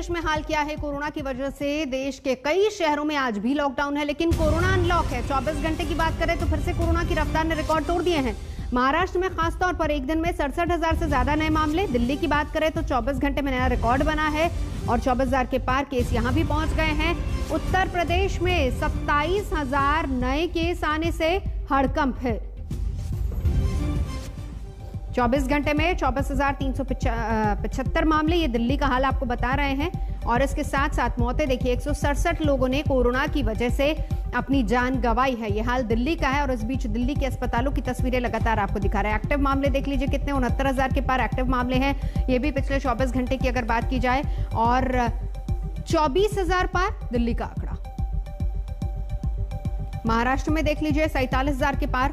प्रदेश में हाल क्या है? कोरोना की वजह से देश के कई शहरों में आज भी लॉकडाउन है, लेकिन कोरोना अनलॉक है। 24 घंटे की बात करें तो फिर से कोरोना की रफ्तार ने रिकॉर्ड तोड़ दिए हैं। महाराष्ट्र में खासतौर पर एक दिन में 67,000 से ज्यादा नए मामले। दिल्ली की बात करें तो 24 घंटे में नया रिकॉर्ड बना है और 24,000 के पार केस यहां भी पहुंच गए हैं। उत्तर प्रदेश में 27,000 नए केस आने से हड़कंप है। 24 घंटे में 24,375 मामले, ये दिल्ली का हाल आपको बता रहे हैं। और इसके साथ साथ मौतें देखिए, 167 लोगों ने कोरोना की वजह से अपनी जान गंवाई है। ये हाल दिल्ली का है और इस बीच दिल्ली के अस्पतालों की तस्वीरें लगातार आपको दिखा रहे हैं। एक्टिव मामले देख लीजिए कितने, 69,000 के पार एक्टिव मामले हैं। ये भी पिछले 24 घंटे की अगर बात की जाए, और 24,000 पार दिल्ली का आंकड़ा। महाराष्ट्र में देख लीजिए 47,000 के पार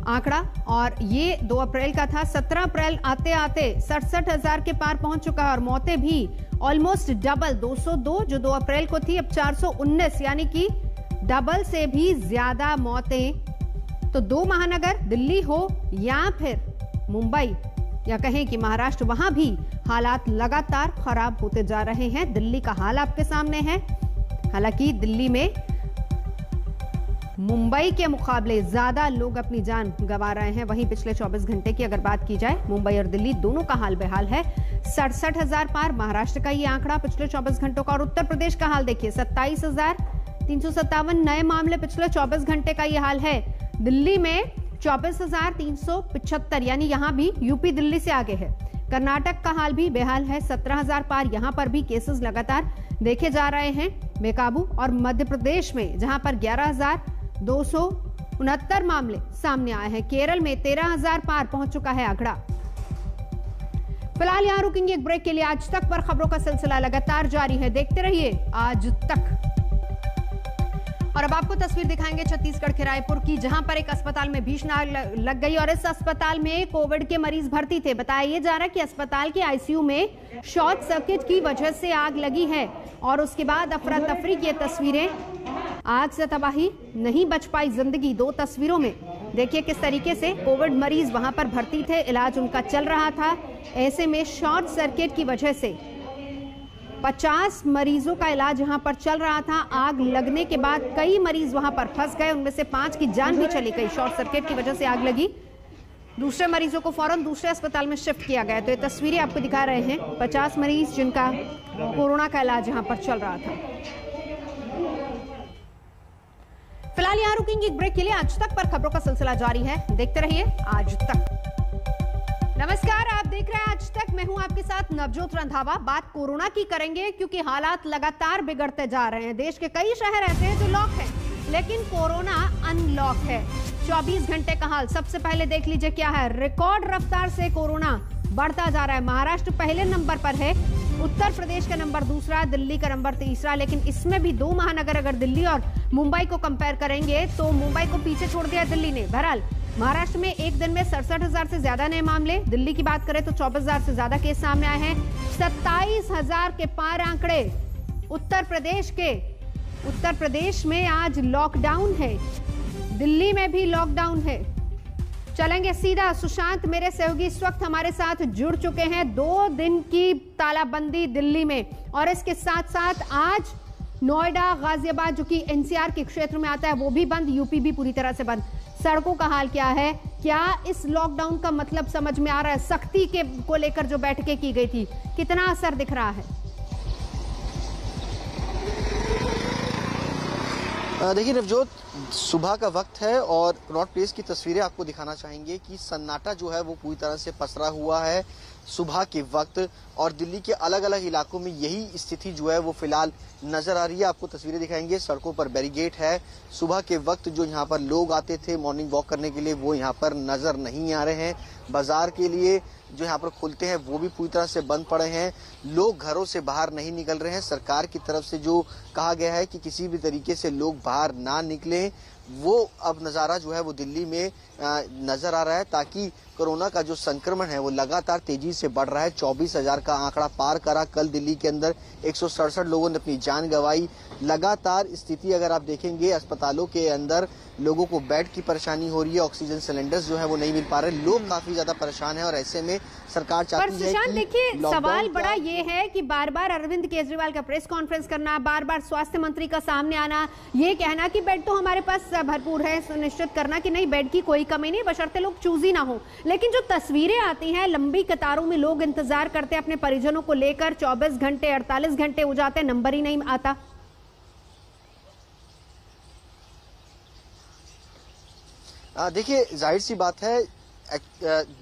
आंकड़ा, और ये 2 अप्रैल का था। 17 अप्रैल आते आते 67,000 के पार पहुंच चुका है और मौतें भी ऑलमोस्ट डबल, 202 जो 2 अप्रैल को थी, अब 419, यानी कि डबल से भी ज्यादा मौतें। तो 2 महानगर दिल्ली हो या फिर मुंबई या कहें कि महाराष्ट्र, वहां भी हालात लगातार खराब होते जा रहे हैं। दिल्ली का हाल आपके सामने है। हालांकि दिल्ली में मुंबई के मुकाबले ज्यादा लोग अपनी जान गंवा रहे हैं। वहीं पिछले 24 घंटे की अगर बात की जाए, मुंबई और दिल्ली दोनों का हाल बेहाल है। 67,000 पार महाराष्ट्र का ये आंकड़ा पिछले 24 घंटों का। और उत्तर प्रदेश का हाल देखिए, 27,357 नए मामले पिछले 24 घंटे का ये हाल है। दिल्ली में 24,375, यानी यहां भी यूपी दिल्ली से आगे है। कर्नाटक का हाल भी बेहाल है, 17,000 पार। यहां पर भी केसेस लगातार देखे जा रहे हैं बेकाबू। और मध्य प्रदेश में जहां पर 11,269 मामले सामने आए हैं। केरल में 13,000 पार पहुंच चुका है आंकड़ा। फिलहाल यहां रुकेंगे एक ब्रेक के लिए। आज तक पर खबरों का सिलसिला लगातार जारी है, देखते रहिए आज तक। और अब आपको तस्वीर दिखाएंगे छत्तीसगढ़ के रायपुर की, जहां पर एक अस्पताल में भीषण आग लग गई और इस अस्पताल में कोविड के मरीज भर्ती थे। बताया जा रहा है कि अस्पताल के आईसीयू में शॉर्ट सर्किट की वजह से आग लगी है और उसके बाद अफरा तफरी की तस्वीरें। आग से तबाही, नहीं बच पाई जिंदगी। 2 तस्वीरों में देखिए किस तरीके से कोविड मरीज वहां पर भर्ती थे, इलाज उनका चल रहा था। ऐसे में शॉर्ट सर्किट की वजह से 50 मरीजों का इलाज यहां पर चल रहा था। आग लगने के बाद कई मरीज वहां पर फंस गए, उनमें से 5 की जान भी चली गई। शॉर्ट सर्किट की वजह से आग लगी। दूसरे मरीजों को फौरन दूसरे अस्पताल में शिफ्ट किया गया। तो ये तस्वीरें आपको दिखा रहे हैं, 50 मरीज जिनका कोरोना का इलाज यहां पर चल रहा था। फिलहाल यहां रुकेंगे एक ब्रेक के लिए। आज तक पर खबरों का सिलसिला जारी है, देखते रहिए आज तक। नमस्कार, आप देख रहे हैं आज तक। मैं हूं आपके साथ नवजोत रंधावा। बात कोरोना की करेंगे क्योंकि हालात लगातार बिगड़ते जा रहे हैं। देश के कई शहर ऐसे हैं जो लॉक हैं, लेकिन कोरोना अनलॉक है। 24 घंटे का हाल सबसे पहले देख लीजिए क्या है। रिकॉर्ड रफ्तार से कोरोना बढ़ता जा रहा है। महाराष्ट्र पहले नंबर पर है, उत्तर प्रदेश का नंबर दूसरा, दिल्ली का नंबर तीसरा। लेकिन इसमें भी 2 महानगर, अगर दिल्ली और मुंबई को कंपेयर करेंगे तो मुंबई को पीछे छोड़ दिया दिल्ली ने। बहरहाल महाराष्ट्र में एक दिन में 67,000 से ज्यादा नए मामले। दिल्ली की बात करें तो 24,000 से ज्यादा केस सामने आए हैं। 27,000 के पार आंकड़े उत्तर प्रदेश में आज लॉकडाउन है। दिल्ली में भी लॉकडाउन है। चलेंगे सीधा, सुशांत मेरे सहयोगी इस वक्त हमारे साथ जुड़ चुके हैं। 2 दिन की तालाबंदी दिल्ली में, और इसके साथ साथ आज नोएडा, गाजियाबाद जो कि एनसीआर के क्षेत्र में आता है वो भी बंद, यूपी भी पूरी तरह से बंद। सड़कों का हाल क्या है? क्या इस लॉकडाउन का मतलब समझ में आ रहा है? सख्ती के को लेकर जो बैठकें की गई थी, कितना असर दिख रहा है? देखिए नवजोत, सुबह का वक्त है और कनॉट प्लेस की तस्वीरें आपको दिखाना चाहेंगे कि सन्नाटा जो है वो पूरी तरह से पसरा हुआ है सुबह के वक्त। और दिल्ली के अलग अलग इलाकों में यही स्थिति जो है वो फिलहाल नजर आ रही है। आपको तस्वीरें दिखाएंगे, सड़कों पर बैरिकेड है। सुबह के वक्त जो यहाँ पर लोग आते थे मॉर्निंग वॉक करने के लिए, वो यहाँ पर नजर नहीं आ रहे हैं। बाजार के लिए जो यहाँ पर खुलते हैं वो भी पूरी तरह से बंद पड़े हैं। लोग घरों से बाहर नहीं निकल रहे हैं। सरकार की तरफ से जो कहा गया है कि किसी भी तरीके से लोग बाहर ना निकलें, वो अब नज़ारा जो है वो दिल्ली में नजर आ रहा है, ताकि कोरोना का जो संक्रमण है वो लगातार तेजी से बढ़ रहा है। 24,000 का आंकड़ा पार करा। कल दिल्ली के अंदर 167 लोगों ने अपनी जान गंवाई। लगातार स्थिति अगर आप देखेंगे अस्पतालों के अंदर लोगों को बेड की परेशानी हो रही है, ऑक्सीजन सिलेंडर्स जो है वो नहीं मिल पा रहे, लोग काफी ज्यादा परेशान है और ऐसे में सरकार चाहती है कि देखिए सवाल बड़ा ये है कि बार बार अरविंद केजरीवाल का प्रेस कॉन्फ्रेंस करना, बार बार स्वास्थ्य मंत्री का सामने आना, ये कहना कि बेड तो हमारे पास भरपूर है, सुनिश्चित करना कि नहीं बेड की कोई कमी नहीं, बशर्ते लोग चूजी ना हो। लेकिन जो तस्वीरें आती हैं, लंबी कतारों में लोग इंतजार करते हैं अपने परिजनों को लेकर, 24 घंटे 48 घंटे हो जाते हैं, नंबर ही नहीं आता। देखिए जाहिर सी बात है,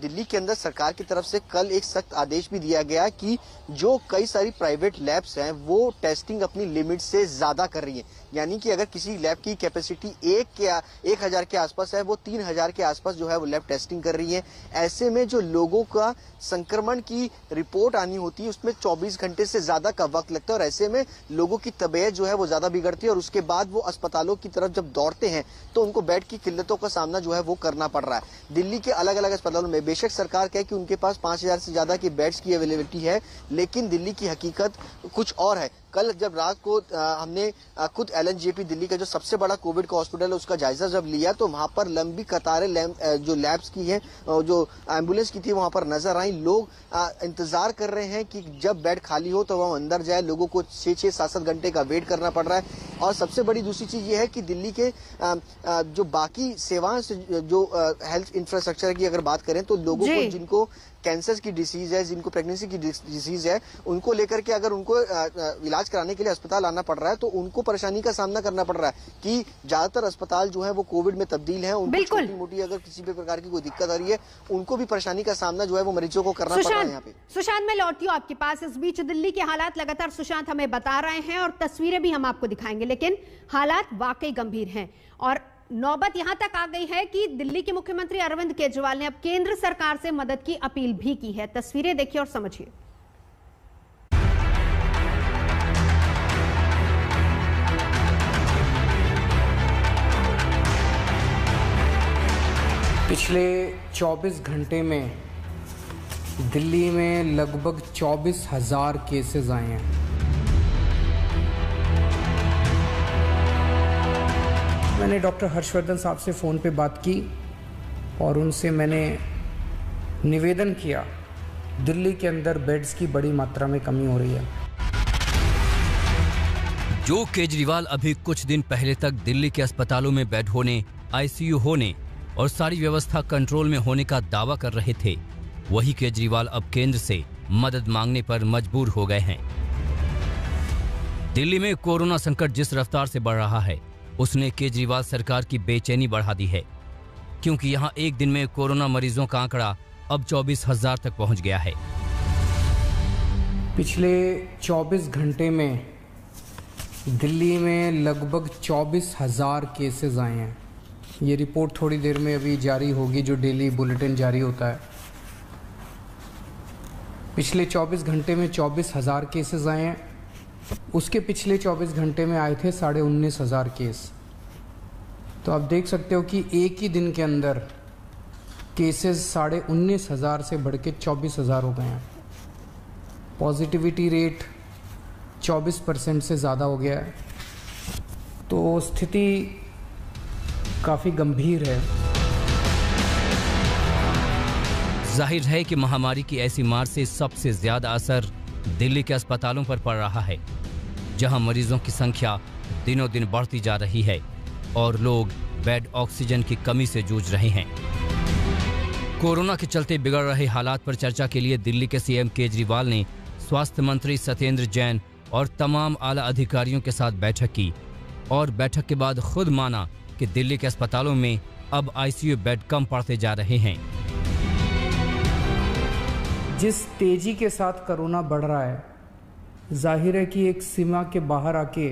दिल्ली के अंदर सरकार की तरफ से कल एक सख्त आदेश भी दिया गया कि जो कई सारी प्राइवेट लैब्स हैं वो टेस्टिंग अपनी लिमिट से ज्यादा कर रही है। यानी कि अगर किसी लैब की कैपेसिटी 1000 के आसपास है, वो 3000 के आसपास जो है वो लैब टेस्टिंग कर रही है। ऐसे में जो लोगों का संक्रमण की रिपोर्ट आनी होती है उसमें 24 घंटे से ज्यादा का वक्त लगता है और ऐसे में लोगों की तबीयत जो है वो ज्यादा बिगड़ती है और उसके बाद वो अस्पतालों की तरफ जब दौड़ते हैं तो उनको बेड की किल्लतों का सामना जो है वो करना पड़ रहा है। दिल्ली के अलग अलग अस्पतालों में बेशक सरकार कहे कि उनके पास 5000 से ज्यादा की बेड्स की अवेलेबिलिटी है, लेकिन दिल्ली की हकीकत कुछ और है। कल जब रात को हमने खुद LNJP दिल्ली का जो सबसे बड़ा कोविड का हॉस्पिटल है उसका जायजा जब लिया तो वहां पर लंबी कतारें जो लैब्स की है, जो एम्बुलेंस की थी वहां पर नजर आई। लोग इंतजार कर रहे हैं कि जब बेड खाली हो तो वह अंदर जाए। लोगों को 6-6, 7-7 घंटे का वेट करना पड़ रहा है। और सबसे बड़ी दूसरी चीज ये है कि दिल्ली के जो बाकी सेवाएं जो हेल्थ इंफ्रास्ट्रक्चर की अगर बात करें तो लोगों को जिनको कैंसर की डिसीज है, जिनको प्रेगनेंसी की डिसीज है, उनको लेकर के अगर उनको इलाज कराने के लिए अस्पताल आना पड़ रहा है तो उनको परेशानी का सामना करना पड़ रहा है कि ज्यादातर अस्पताल जो है वो कोविड में तब्दील है। उनको छोटी मोटी अगर किसी भी प्रकार की कोई दिक्कत आ रही है उनको भी परेशानी का सामना जो है वो मरीजों को करना पड़ रहा है यहाँ पे। सुशांत, मैं लौटी हूँ आपके पास। इस बीच दिल्ली के हालात लगातार सुशांत हमें बता रहे हैं और तस्वीरें भी हम आपको दिखाएंगे, लेकिन हालात वाकई गंभीर हैं और नौबत यहां तक आ गई है कि दिल्ली के मुख्यमंत्री अरविंद केजरीवाल ने अब केंद्र सरकार से मदद की अपील भी की है। तस्वीरें देखिए और समझिए। पिछले 24 घंटे में दिल्ली में लगभग 24,000 केसेस आए हैं। मैंने डॉक्टर हर्षवर्धन साहब से फ़ोन पे बात की और उनसे मैंने निवेदन किया, दिल्ली के अंदर बेड्स की बड़ी मात्रा में कमी हो रही है। जो केजरीवाल अभी कुछ दिन पहले तक दिल्ली के अस्पतालों में बेड होने, ICU होने और सारी व्यवस्था कंट्रोल में होने का दावा कर रहे थे, वही केजरीवाल अब केंद्र से मदद मांगने पर मजबूर हो गए हैं। दिल्ली में कोरोना संकट जिस रफ्तार से बढ़ रहा है उसने केजरीवाल सरकार की बेचैनी बढ़ा दी है, क्योंकि यहां एक दिन में कोरोना मरीजों का आंकड़ा अब 24,000 तक पहुंच गया है। पिछले 24 घंटे में दिल्ली में लगभग 24,000 केसेस आए हैं। ये रिपोर्ट थोड़ी देर में अभी जारी होगी, जो डेली बुलेटिन जारी होता है। पिछले 24 घंटे में 24,000 केसेस आए हैं। उसके पिछले 24 घंटे में आए थे 19,500 केस। तो आप देख सकते हो कि एक ही दिन के अंदर केसेस 19,500 से बढ़ के 24,000 हो गए हैं। पॉजिटिविटी रेट 24% से ज़्यादा हो गया है। तो स्थिति काफ़ी गंभीर है। जाहिर है कि महामारी की ऐसी मार से सबसे ज्यादा असर दिल्ली के अस्पतालों पर पड़ रहा है, जहां मरीजों की संख्या दिनों दिन बढ़ती जा रही है और लोग बेड ऑक्सीजन की कमी से जूझ रहे हैं। कोरोना के चलते बिगड़ रहे हालात पर चर्चा के लिए दिल्ली के CM केजरीवाल ने स्वास्थ्य मंत्री सत्येंद्र जैन और तमाम आला अधिकारियों के साथ बैठक की और बैठक के बाद खुद माना कि दिल्ली के अस्पतालों में अब ICU बेड कम पड़ते जा रहे हैं। जिस तेजी के साथ कोरोना बढ़ रहा है, जाहिर है कि एक सीमा के बाहर आके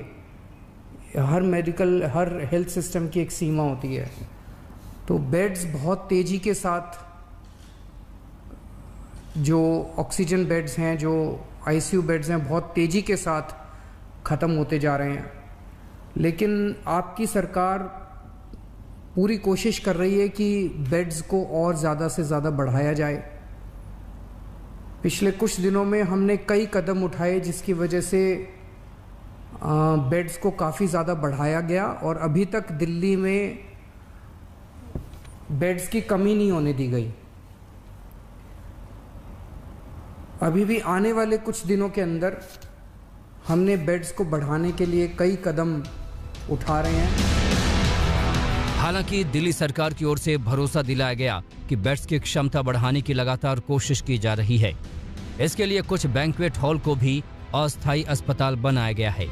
हर हेल्थ सिस्टम की एक सीमा होती है। तो बेड्स बहुत तेजी के साथ, जो ऑक्सीजन बेड्स हैं, जो ICU बेड्स हैं, बहुत तेजी के साथ ख़त्म होते जा रहे हैं। लेकिन आपकी सरकार पूरी कोशिश कर रही है कि बेड्स को और ज़्यादा से ज़्यादा बढ़ाया जाए। पिछले कुछ दिनों में हमने कई कदम उठाए जिसकी वजह से बेड्स को काफ़ी ज़्यादा बढ़ाया गया और अभी तक दिल्ली में बेड्स की कमी नहीं होने दी गई। अभी भी आने वाले कुछ दिनों के अंदर हमने बेड्स को बढ़ाने के लिए कई कदम उठा रहे हैं। हालांकि दिल्ली सरकार की ओर से भरोसा दिलाया गया कि बेड्स की क्षमता बढ़ाने की लगातार कोशिश की जा रही है। इसके लिए कुछ बैंक्वेट हॉल को भी अस्थायी अस्पताल बनाया गया है,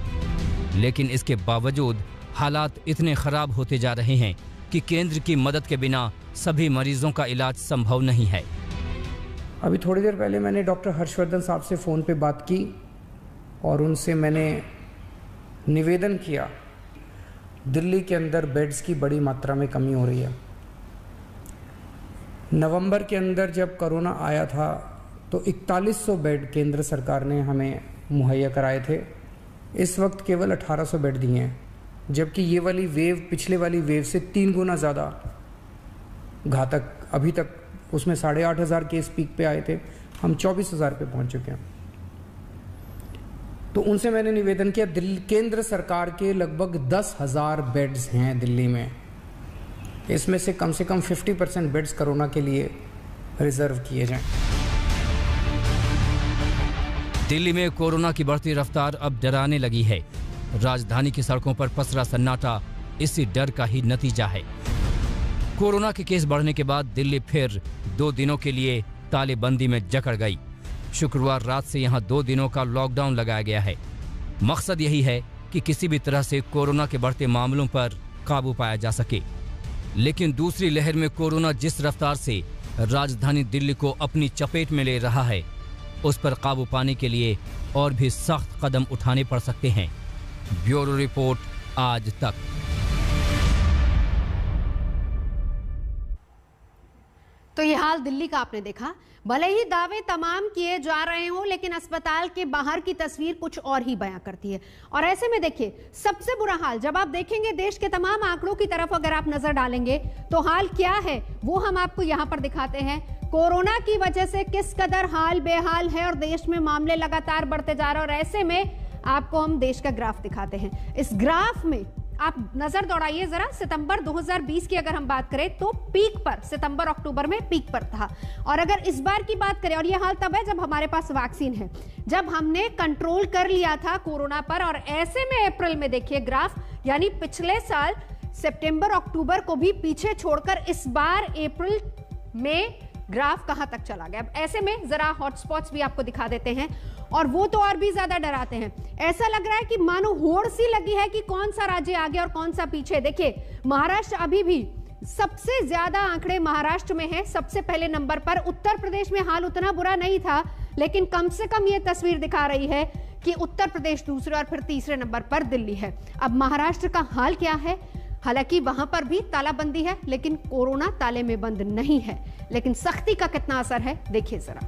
लेकिन इसके बावजूद हालात इतने खराब होते जा रहे हैं कि केंद्र की मदद के बिना सभी मरीजों का इलाज संभव नहीं है। अभी थोड़ी देर पहले मैंने डॉक्टर हर्षवर्धन साहब से फ़ोन पे बात की और उनसे मैंने निवेदन किया, दिल्ली के अंदर बेड्स की बड़ी मात्रा में कमी हो रही है। नवंबर के अंदर जब कोरोना आया था तो 4100 बेड केंद्र सरकार ने हमें मुहैया कराए थे। इस वक्त केवल 1800 बेड दिए हैं, जबकि ये वाली वेव पिछले वाली वेव से 3 गुना ज़्यादा घातक, अभी तक उसमें 8500 केस पीक पे आए थे, हम 24000 पे पहुंच चुके हैं। तो उनसे मैंने निवेदन किया, दिल्ली केंद्र सरकार के लगभग 10,000 बेड्स हैं दिल्ली में, इसमें से कम 50% बेड्स कोरोना के लिए रिजर्व किए जाएं। दिल्ली में कोरोना की बढ़ती रफ्तार अब डराने लगी है। राजधानी की सड़कों पर पसरा सन्नाटा इसी डर का ही नतीजा है। कोरोना के केस बढ़ने के बाद दिल्ली फिर 2 दिनों के लिए तालेबंदी में जकड़ गई। शुक्रवार रात से यहां 2 दिनों का लॉकडाउन लगाया गया है। मकसद यही है कि किसी भी तरह से कोरोना के बढ़ते मामलों पर काबू पाया जा सके। लेकिन दूसरी लहर में कोरोना जिस रफ्तार से राजधानी दिल्ली को अपनी चपेट में ले रहा है, उस पर काबू पाने के लिए और भी सख्त कदम उठाने पड़ सकते हैं। ब्यूरो रिपोर्ट आज तक। तो ये हाल दिल्ली का आपने देखा। भले ही दावे तमाम किए जा रहे हों, लेकिन अस्पताल के बाहर की तस्वीर कुछ और ही बयां करती है। और ऐसे में देखिए, सबसे बुरा हाल जब आप देखेंगे देश के तमाम आंकड़ों की तरफ अगर आप नजर डालेंगे तो हाल क्या है वो हम आपको यहां पर दिखाते हैं। कोरोना की वजह से किस कदर हाल बेहाल है और देश में मामले लगातार बढ़ते जा रहे हैं। और ऐसे में आपको हम देश का ग्राफ दिखाते हैं। इस ग्राफ में आप नजर दौड़ाइए जरा। सितंबर 2020 की अगर हम बात करें तो पीक पर, सितंबर अक्टूबर में पीक पर था। और अगर इस बार की बात करें, और ये हाल तब है जब हमारे पास वैक्सीन है, जब हमने कंट्रोल कर लिया था कोरोना पर। और ऐसे में अप्रैल में देखिए ग्राफ, यानी पिछले साल सितंबर अक्टूबर को भी पीछे छोड़कर इस बार अप्रैल में ग्राफ कहां तक चला गया। ऐसे में जरा हॉटस्पॉट्स भी आपको दिखा देते हैं, और वो तो और भी ज्यादा डराते हैं। ऐसा लग रहा है कि मानो होड़ सी लगी है कि कौन सा राज्य आगे और कौन सा पीछे। देखिए, महाराष्ट्र अभी भी सबसे ज्यादा आंकड़े महाराष्ट्र में है, सबसे पहले नंबर पर। उत्तर प्रदेश में हाल उतना बुरा नहीं था, लेकिन कम से कम ये तस्वीर दिखा रही है कि उत्तर प्रदेश दूसरे और फिर तीसरे नंबर पर दिल्ली है। अब महाराष्ट्र का हाल क्या है? हालांकि वहां पर भी तालाबंदी है, लेकिन कोरोना ताले में बंद नहीं है। लेकिन सख्ती का कितना असर है देखिए जरा।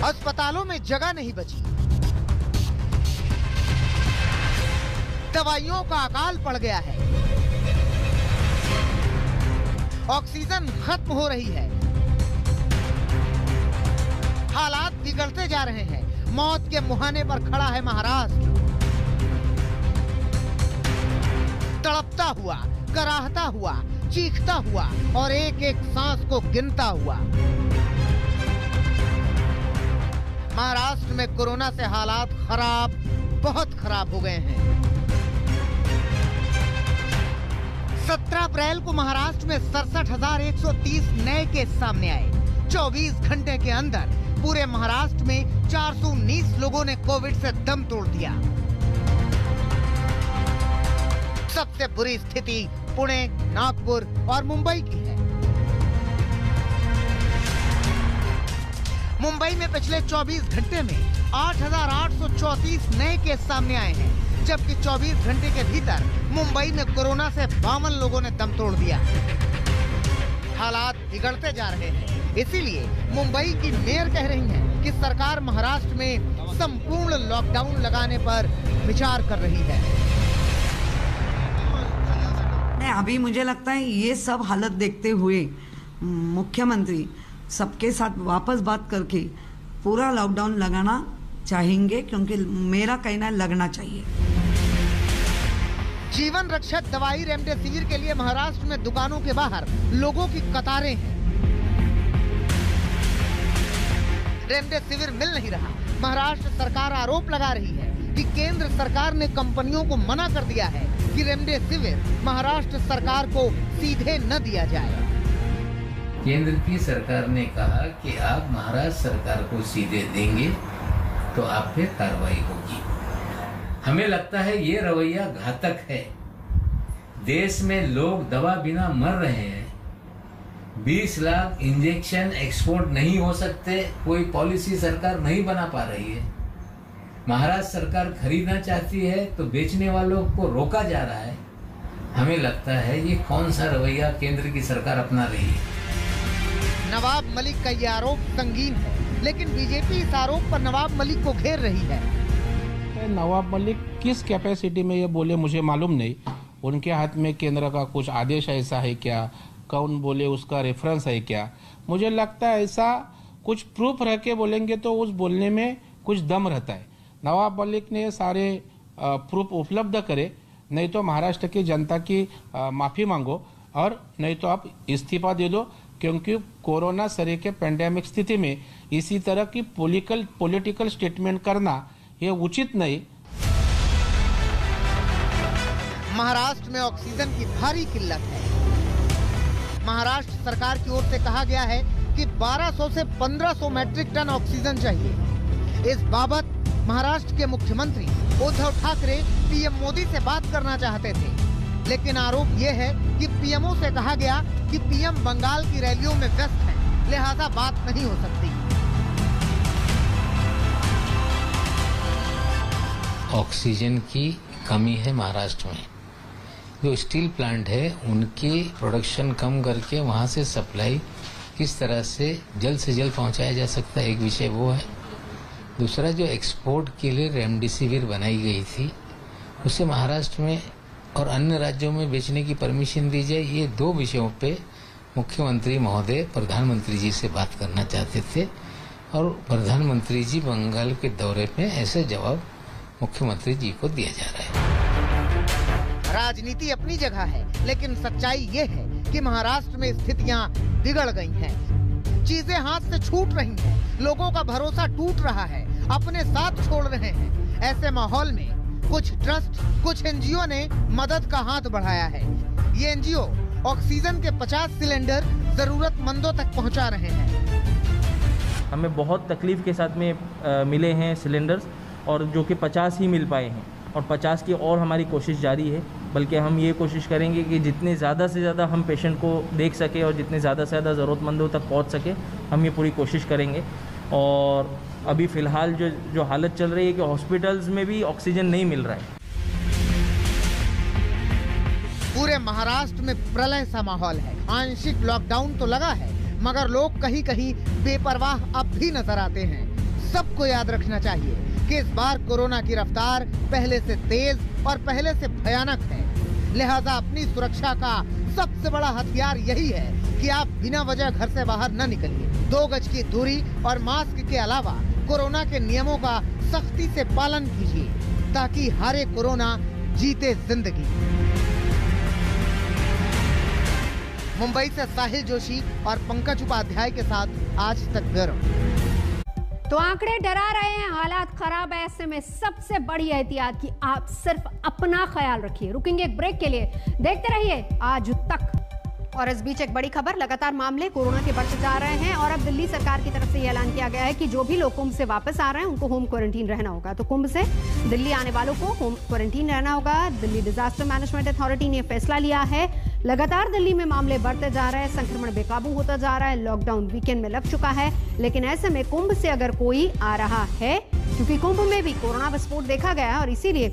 अस्पतालों में जगह नहीं बची, दवाइयों का अकाल पड़ गया है, ऑक्सीजन खत्म हो रही है, हालात बिगड़ते जा रहे हैं। मौत के मुहाने पर खड़ा है महाराष्ट्र, तड़पता हुआ, कराहता हुआ, चीखता हुआ और एक एक सांस को गिनता हुआ। महाराष्ट्र में कोरोना से हालात खराब, बहुत खराब हो गए हैं। 17 अप्रैल को महाराष्ट्र में 67,130 नए केस सामने आए। 24 घंटे के अंदर पूरे महाराष्ट्र में 419 लोगों ने कोविड से दम तोड़ दिया। सबसे बुरी स्थिति पुणे, नागपुर और मुंबई की है। मुंबई में पिछले 24 घंटे में 8,834 नए केस सामने आए हैं, जबकि 24 घंटे के भीतर मुंबई में कोरोना से 52 लोगों ने दम तोड़ दिया। हालात बिगड़ते जा रहे हैं, इसीलिए मुंबई की मेयर कह रही हैं कि सरकार महाराष्ट्र में संपूर्ण लॉकडाउन लगाने पर विचार कर रही है। अभी मुझे लगता है ये सब हालत देखते हुए मुख्यमंत्री सबके साथ वापस बात करके पूरा लॉकडाउन लगाना चाहेंगे, क्योंकि मेरा कहना है लगना चाहिए। जीवन रक्षक दवाई रेमडेसिविर के लिए महाराष्ट्र में दुकानों के बाहर लोगों की कतारें हैं। रेमडेसिविर मिल नहीं रहा। महाराष्ट्र सरकार आरोप लगा रही है कि केंद्र सरकार ने कंपनियों को मना कर दिया है कि रेमडेसिविर महाराष्ट्र सरकार को सीधे न दिया जाए। केंद्र की सरकार ने कहा कि आप महाराष्ट्र सरकार को सीधे देंगे तो आप पे कार्रवाई होगी। हमें लगता है ये रवैया घातक है। देश में लोग दवा बिना मर रहे हैं। 20 लाख इंजेक्शन एक्सपोर्ट नहीं हो सकते, कोई पॉलिसी सरकार नहीं बना पा रही है। महाराष्ट्र सरकार खरीदना चाहती है तो बेचने वालों को रोका जा रहा है। हमें लगता है ये कौन सा रवैया केंद्र की सरकार अपना रही है। नवाब मलिक का ये आरोप संगीन है, लेकिन बीजेपी इस आरोप पर नवाब मलिक को घेर रही है। नवाब मलिक किस कैपेसिटी में ये बोले मुझे मालूम नहीं। उनके हाथ में केंद्र का कुछ आदेश ऐसा है क्या, कौन बोले उसका रेफरेंस है क्या? मुझे लगता है ऐसा कुछ प्रूफ रह के बोलेंगे तो उस बोलने में कुछ दम रहता है। नवाब मलिक ने सारे प्रूफ उपलब्ध करे, नहीं तो महाराष्ट्र की जनता की माफी मांगो और नहीं तो आप इस्तीफा दे दो, क्योंकि कोरोना सरे के पेंडेमिक स्थिति में इसी तरह की पॉलिटिकल स्टेटमेंट करना ये उचित नहीं। महाराष्ट्र में ऑक्सीजन की भारी किल्लत है। महाराष्ट्र सरकार की ओर से कहा गया है कि 1200 से 1500 मैट्रिक टन ऑक्सीजन चाहिए। इस बाबत महाराष्ट्र के मुख्यमंत्री उद्धव ठाकरे पीएम मोदी से बात करना चाहते थे, लेकिन आरोप ये है कि पीएमओ से कहा गया कि पीएम बंगाल की रैलियों में व्यस्त हैं, लिहाजा बात नहीं हो सकती। ऑक्सीजन की कमी है महाराष्ट्र में। जो स्टील प्लांट है उनकी प्रोडक्शन कम करके वहां से सप्लाई किस तरह से जल्द पहुंचाया जा सकता है, एक विषय वो है। दूसरा, जो एक्सपोर्ट के लिए रेमडेसिविर बनाई गई थी उसे महाराष्ट्र में और अन्य राज्यों में बेचने की परमिशन दी जाए। ये दो विषयों पे मुख्यमंत्री महोदय प्रधानमंत्री जी से बात करना चाहते थे और प्रधानमंत्री जी बंगाल के दौरे में ऐसे जवाब मुख्यमंत्री जी को दिया जा रहा है। राजनीति अपनी जगह है, लेकिन सच्चाई ये है कि महाराष्ट्र में स्थितियां बिगड़ गई हैं। चीजें हाथ से छूट रही हैं, लोगों का भरोसा टूट रहा है, अपने साथ छोड़ रहे हैं। ऐसे माहौल में कुछ ट्रस्ट, कुछ एनजीओ ने मदद का हाथ बढ़ाया है। ये एनजीओ ऑक्सीजन के 50 सिलेंडर जरूरतमंदों तक पहुंचा रहे हैं। हमें बहुत तकलीफ के साथ में मिले हैं सिलेंडर्स, और जो कि 50 ही मिल पाए हैं, और 50 की और हमारी कोशिश जारी है। बल्कि हम ये कोशिश करेंगे कि जितने ज़्यादा से ज़्यादा हम पेशेंट को देख सके और जितने ज़्यादा से ज़्यादा ज़रूरतमंदों तक पहुंच सके, हम ये पूरी कोशिश करेंगे। और अभी फ़िलहाल जो हालत चल रही है कि हॉस्पिटल्स में भी ऑक्सीजन नहीं मिल रहा है। पूरे महाराष्ट्र में प्रलय सा माहौल है। आंशिक लॉकडाउन तो लगा है, मगर लोग कहीं कहीं बेपरवाह अब भी नजर आते हैं। सबको याद रखना चाहिए कि इस बार कोरोना की रफ्तार पहले से तेज और पहले से भयानक है। लिहाजा अपनी सुरक्षा का सबसे बड़ा हथियार यही है कि आप बिना वजह घर से बाहर न निकलिए। 2 गज की दूरी और मास्क के अलावा कोरोना के नियमों का सख्ती से पालन कीजिए, ताकि हारे कोरोना जीते जिंदगी। मुंबई से साहिल जोशी और पंकज उपाध्याय के साथ आज तक ब्यूरो। तो आंकड़े डरा रहे हैं, हालात खराब है। ऐसे में सबसे बड़ी एहतियात कि आप सिर्फ अपना ख्याल रखिए। रुकेंगे एक ब्रेक के लिए, देखते रहिए आज तक। और इस बीच एक बड़ी खबर, लगातार मामले कोरोना के बढ़ते जा रहे हैं और अब दिल्ली सरकार की तरफ से यह ऐलान किया गया है कि जो भी लोग कुंभ से वापस आ रहे हैं उनको होम क्वारंटीन रहना होगा। तो कुंभ से दिल्ली आने वालों को होम क्वारंटीन रहना होगा। दिल्ली डिजास्टर मैनेजमेंट अथॉरिटी ने फैसला लिया है लगातार दिल्ली में मामले बढ़ते जा रहे हैं, संक्रमण बेकाबू होता जा रहा है, लॉकडाउन वीकेंड में लग चुका है। लेकिन ऐसे में कुंभ से अगर कोई आ रहा है, क्योंकि कुंभ में भी कोरोना विस्फोट देखा गया है और इसीलिए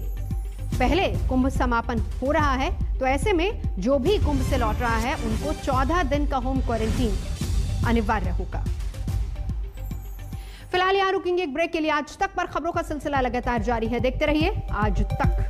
पहले कुंभ समापन हो रहा है, तो ऐसे में जो भी कुंभ से लौट रहा है उनको 14 दिन का होम क्वारंटीन अनिवार्य होगा। फिलहाल यहां रुकेंगे एक ब्रेक के लिए। आज तक पर खबरों का सिलसिला लगातार जारी है, देखते रहिए आज तक।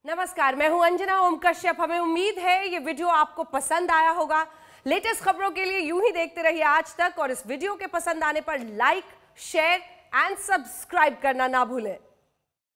नमस्कार, मैं हूं अंजना ओम कश्यप। हमें उम्मीद है ये वीडियो आपको पसंद आया होगा। लेटेस्ट खबरों के लिए यूं ही देखते रहिए आज तक, और इस वीडियो के पसंद आने पर लाइक, शेयर एंड सब्सक्राइब करना ना भूलें।